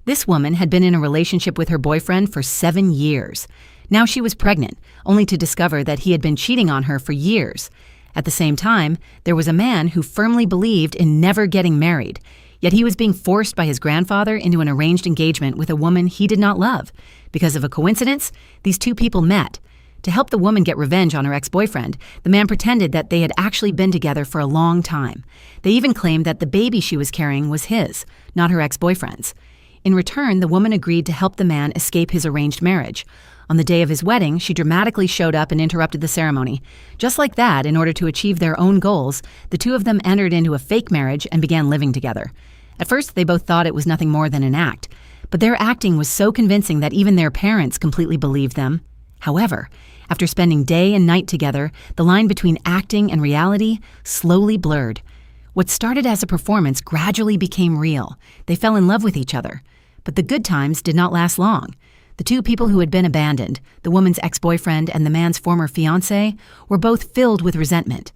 This woman had been in a relationship with her boyfriend for 7 years. Now she was pregnant, only to discover that he had been cheating on her for years. At the same time, there was a man who firmly believed in never getting married, yet he was being forced by his grandfather into an arranged engagement with a woman he did not love. Because of a coincidence, these two people met. To help the woman get revenge on her ex-boyfriend, the man pretended that they had actually been together for a long time. They even claimed that the baby she was carrying was his, not her ex-boyfriend's. In return, the woman agreed to help the man escape his arranged marriage. On the day of his wedding, she dramatically showed up and interrupted the ceremony. Just like that, in order to achieve their own goals, the two of them entered into a fake marriage and began living together. At first, they both thought it was nothing more than an act, but their acting was so convincing that even their parents completely believed them. However, after spending day and night together, the line between acting and reality slowly blurred. What started as a performance gradually became real. They fell in love with each other. But the good times did not last long. The two people who had been abandoned, the woman's ex-boyfriend and the man's former fiancée, were both filled with resentment.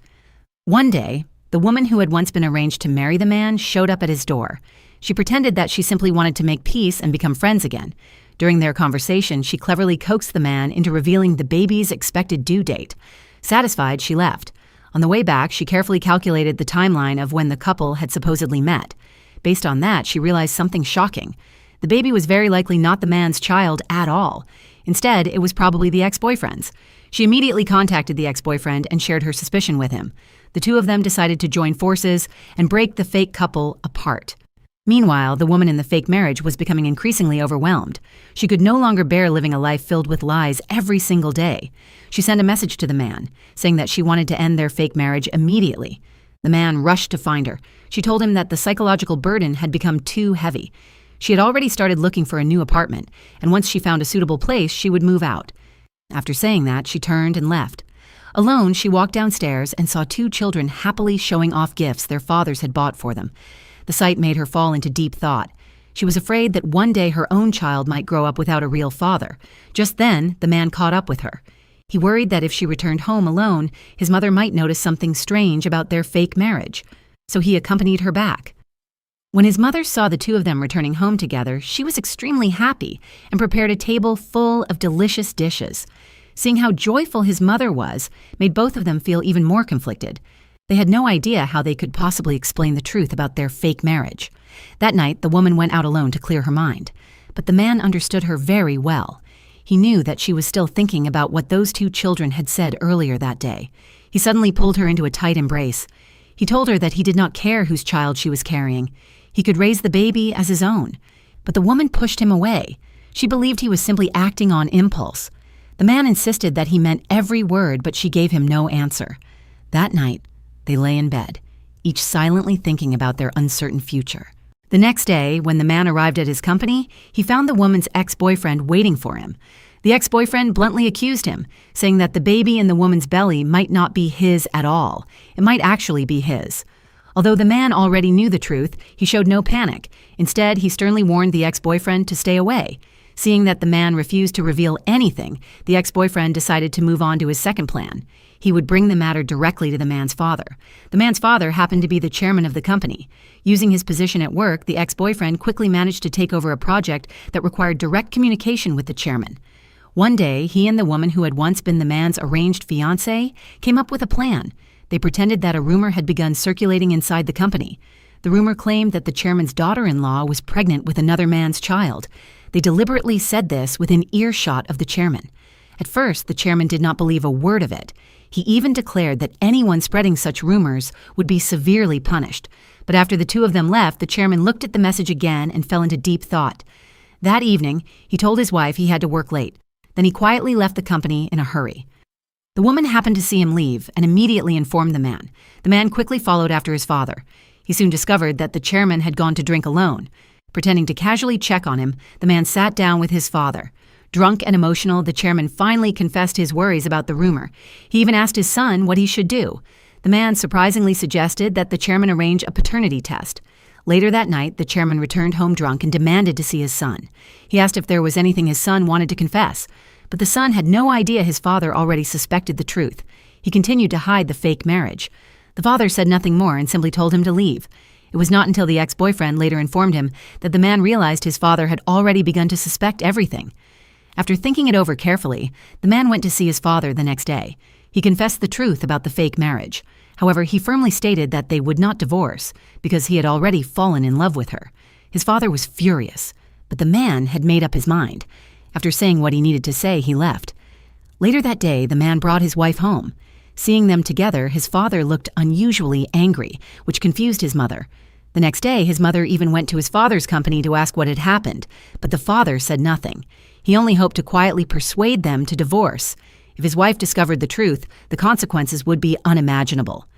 One day, the woman who had once been arranged to marry the man showed up at his door. She pretended that she simply wanted to make peace and become friends again. During their conversation, she cleverly coaxed the man into revealing the baby's expected due date. Satisfied, she left. On the way back, she carefully calculated the timeline of when the couple had supposedly met. Based on that, she realized something shocking. The baby was very likely not the man's child at all. Instead, it was probably the ex-boyfriend's. She immediately contacted the ex-boyfriend and shared her suspicion with him. The two of them decided to join forces and break the fake couple apart. Meanwhile, the woman in the fake marriage was becoming increasingly overwhelmed. She could no longer bear living a life filled with lies every single day. She sent a message to the man, saying that she wanted to end their fake marriage immediately. The man rushed to find her. She told him that the psychological burden had become too heavy. She had already started looking for a new apartment, and once she found a suitable place, she would move out. After saying that, she turned and left. Alone, she walked downstairs and saw two children happily showing off gifts their fathers had bought for them. The sight made her fall into deep thought. She was afraid that one day her own child might grow up without a real father. Just then, the man caught up with her. He worried that if she returned home alone, his mother might notice something strange about their fake marriage. So he accompanied her back. When his mother saw the two of them returning home together, she was extremely happy and prepared a table full of delicious dishes. Seeing how joyful his mother was made both of them feel even more conflicted. They had no idea how they could possibly explain the truth about their fake marriage. That night, the woman went out alone to clear her mind. But the man understood her very well. He knew that she was still thinking about what those two children had said earlier that day. He suddenly pulled her into a tight embrace. He told her that he did not care whose child she was carrying. He could raise the baby as his own. But the woman pushed him away. She believed he was simply acting on impulse. The man insisted that he meant every word, but she gave him no answer. That night, they lay in bed, each silently thinking about their uncertain future. The next day, when the man arrived at his company, he found the woman's ex-boyfriend waiting for him. The ex-boyfriend bluntly accused him, saying that the baby in the woman's belly might not be his at all. It might actually be his. Although the man already knew the truth, he showed no panic. Instead, he sternly warned the ex-boyfriend to stay away. Seeing that the man refused to reveal anything, the ex-boyfriend decided to move on to his second plan. He would bring the matter directly to the man's father. The man's father happened to be the chairman of the company. Using his position at work, the ex-boyfriend quickly managed to take over a project that required direct communication with the chairman. One day, he and the woman who had once been the man's arranged fiancée came up with a plan. They pretended that a rumor had begun circulating inside the company. The rumor claimed that the chairman's daughter-in-law was pregnant with another man's child. They deliberately said this within earshot of the chairman. At first, the chairman did not believe a word of it. He even declared that anyone spreading such rumors would be severely punished. But after the two of them left, the chairman looked at the message again and fell into deep thought. That evening, he told his wife he had to work late. Then he quietly left the company in a hurry. The woman happened to see him leave and immediately informed the man. The man quickly followed after his father. He soon discovered that the chairman had gone to drink alone. Pretending to casually check on him, the man sat down with his father. Drunk and emotional, the chairman finally confessed his worries about the rumor. He even asked his son what he should do. The man surprisingly suggested that the chairman arrange a paternity test. Later that night, the chairman returned home drunk and demanded to see his son. He asked if there was anything his son wanted to confess, but the son had no idea his father already suspected the truth. He continued to hide the fake marriage. The father said nothing more and simply told him to leave. It was not until the ex-boyfriend later informed him that the man realized his father had already begun to suspect everything. After thinking it over carefully, the man went to see his father the next day. He confessed the truth about the fake marriage. However, he firmly stated that they would not divorce because he had already fallen in love with her. His father was furious, but the man had made up his mind. After saying what he needed to say, he left. Later that day, the man brought his wife home. Seeing them together, his father looked unusually angry, which confused his mother. The next day, his mother even went to his father's company to ask what had happened, but the father said nothing. He only hoped to quietly persuade them to divorce. If his wife discovered the truth, the consequences would be unimaginable.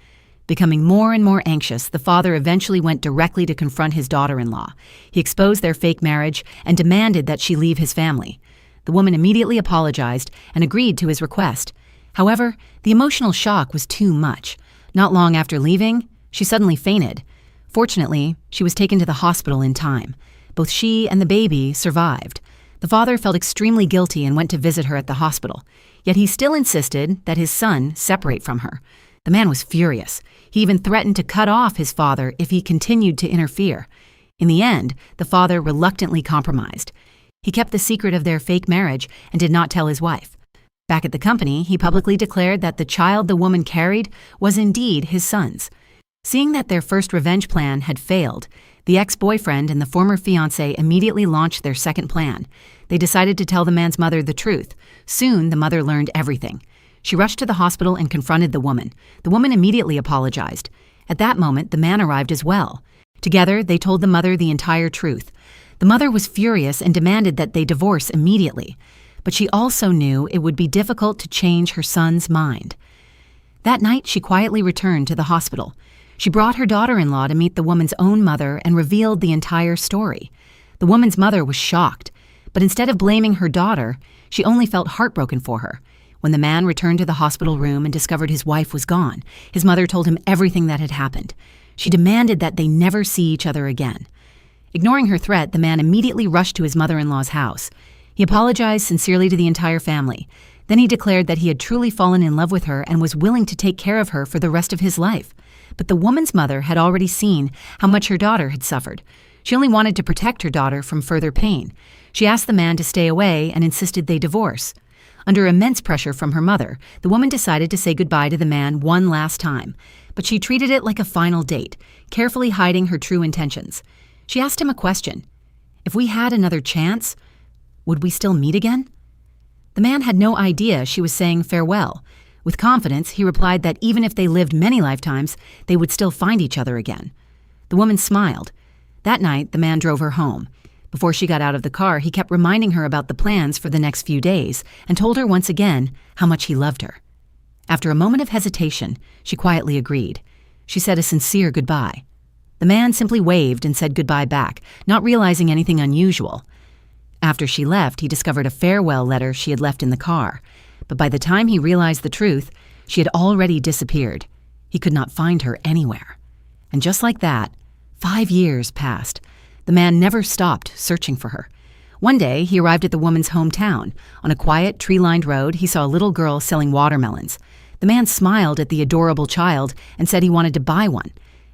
Becoming more and more anxious, the father eventually went directly to confront his daughter-in-law. He exposed their fake marriage and demanded that she leave his family. The woman immediately apologized and agreed to his request. However, the emotional shock was too much. Not long after leaving, she suddenly fainted. Fortunately, she was taken to the hospital in time. Both she and the baby survived. The father felt extremely guilty and went to visit her at the hospital. Yet he still insisted that his son separate from her. The man was furious. He even threatened to cut off his father if he continued to interfere. In the end, the father reluctantly compromised. He kept the secret of their fake marriage and did not tell his wife. Back at the company, he publicly declared that the child the woman carried was indeed his son's. Seeing that their first revenge plan had failed, the ex-boyfriend and the former fiancée immediately launched their second plan. They decided to tell the man's mother the truth. Soon, the mother learned everything. She rushed to the hospital and confronted the woman. The woman immediately apologized. At that moment, the man arrived as well. Together, they told the mother the entire truth. The mother was furious and demanded that they divorce immediately. But she also knew it would be difficult to change her son's mind. That night, she quietly returned to the hospital. She brought her daughter-in-law to meet the woman's own mother and revealed the entire story. The woman's mother was shocked, but instead of blaming her daughter, she only felt heartbroken for her. When the man returned to the hospital room and discovered his wife was gone, his mother told him everything that had happened. She demanded that they never see each other again. Ignoring her threat, the man immediately rushed to his mother-in-law's house. He apologized sincerely to the entire family. Then he declared that he had truly fallen in love with her and was willing to take care of her for the rest of his life. But the woman's mother had already seen how much her daughter had suffered. She only wanted to protect her daughter from further pain. She asked the man to stay away and insisted they divorce. Under immense pressure from her mother, the woman decided to say goodbye to the man one last time. But she treated it like a final date, carefully hiding her true intentions. She asked him a question. If we had another chance, would we still meet again? The man had no idea she was saying farewell. With confidence, he replied that even if they lived many lifetimes, they would still find each other again. The woman smiled. That night, the man drove her home. Before she got out of the car, he kept reminding her about the plans for the next few days and told her once again how much he loved her. After a moment of hesitation, she quietly agreed. She said a sincere goodbye. The man simply waved and said goodbye back, not realizing anything unusual. After she left, he discovered a farewell letter she had left in the car. But by the time he realized the truth, she had already disappeared. He could not find her anywhere. And just like that, 5 years passed. The man never stopped searching for her. One day, he arrived at the woman's hometown. On a quiet, tree-lined road, he saw a little girl selling watermelons. The man smiled at the adorable child and said he wanted to buy one.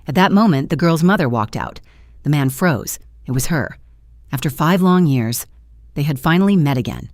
At that moment, the girl's mother walked out. The man froze. It was her. After 5 long years, they had finally met again.